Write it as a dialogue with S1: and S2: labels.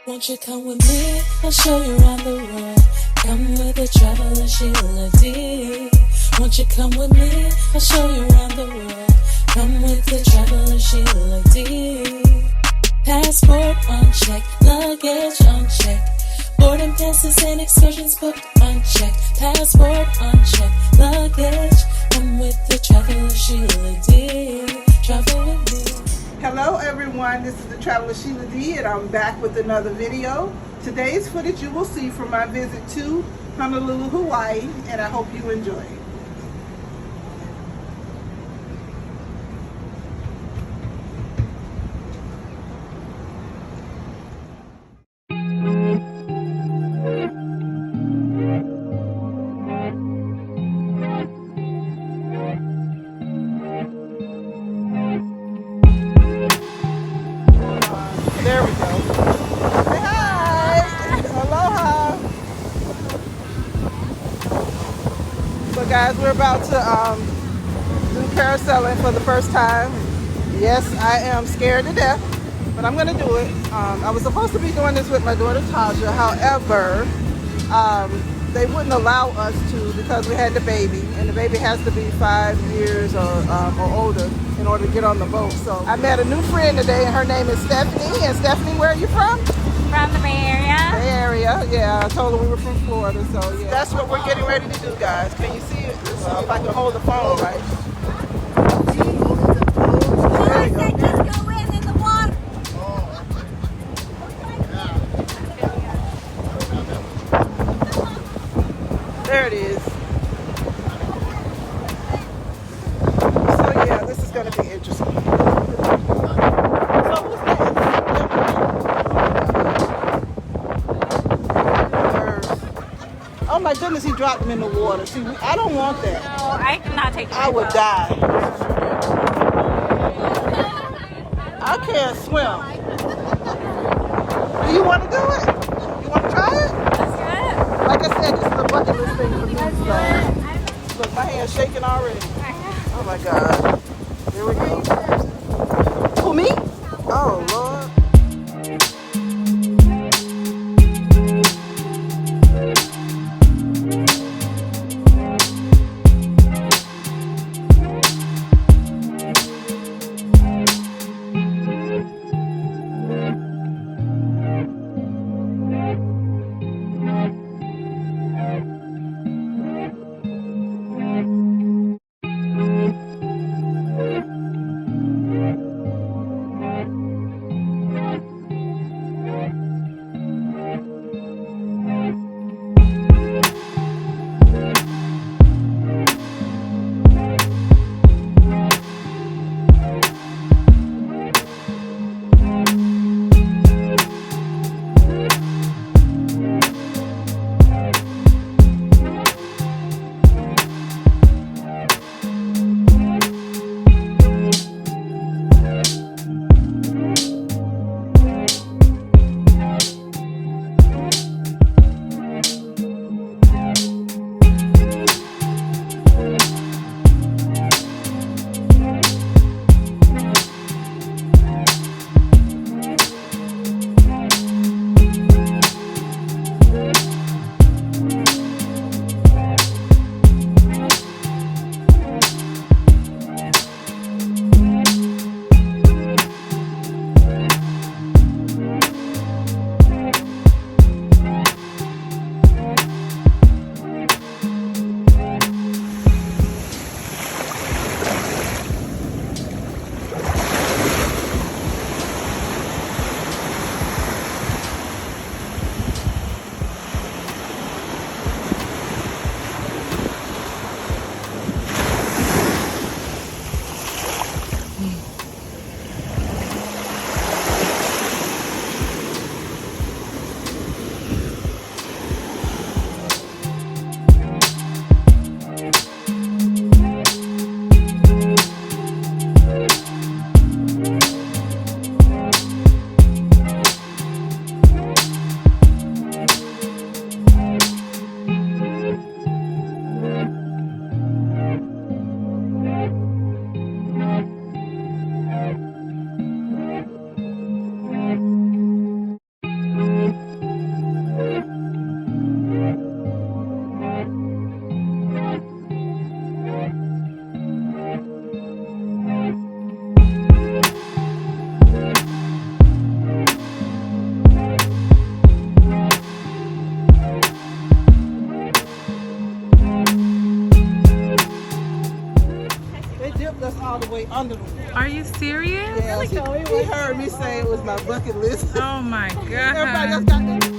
S1: Won't you come with me? I'll show you around the world. Come with the traveler Sheila D. Won't you come with me? I'll show you around the world. Come with the traveler Sheila D. Passport on check, luggage on check. Boarding passes and excursions booked on check. Passport on check, luggage. Come with the traveler Sheila D. Travel with me.
S2: Hello everyone, this is the Traveler Sheila D and I'm back with another video. Today's footage you will see from my visit to Honolulu, Hawaii, and I hope you enjoy it. There we go. Say hi! Aloha! So guys, we're about to do parasailing for the first time. Yes, I am scared to death, but I'm going to do it. I was supposed to be doing this with my daughter Taja. However, they wouldn't allow us to because we had the baby, and the baby has to be 5 years or older in order to get on the boat. So I met a new friend today, and her name is Stephanie. And Stephanie, where are you from?
S3: From the Bay Area.
S2: Bay Area, yeah. I told her we were from Florida, so yeah. That's what we're getting ready to do, guys. Can you see it? If I can hold the phone right. There you go.
S3: Just go in the water.
S2: There it is. So yeah, this is going to be interesting. So who's next? Oh my goodness, he dropped him in the water. See, I don't want that.
S3: No, I cannot take it.
S2: I would die. I can't swim. Do you want to do it? You want to try it?
S3: Let's do it.
S2: Like I said, this is a bucket list thing for me. So. Look, my hand's shaking already. Oh my God. Here we go. Who, me? Oh, Lord. all the way under the water.
S4: Are you serious?
S2: Yeah, he heard me say it was my bucket list.
S4: Oh my
S2: Everybody else
S4: god.
S2: got their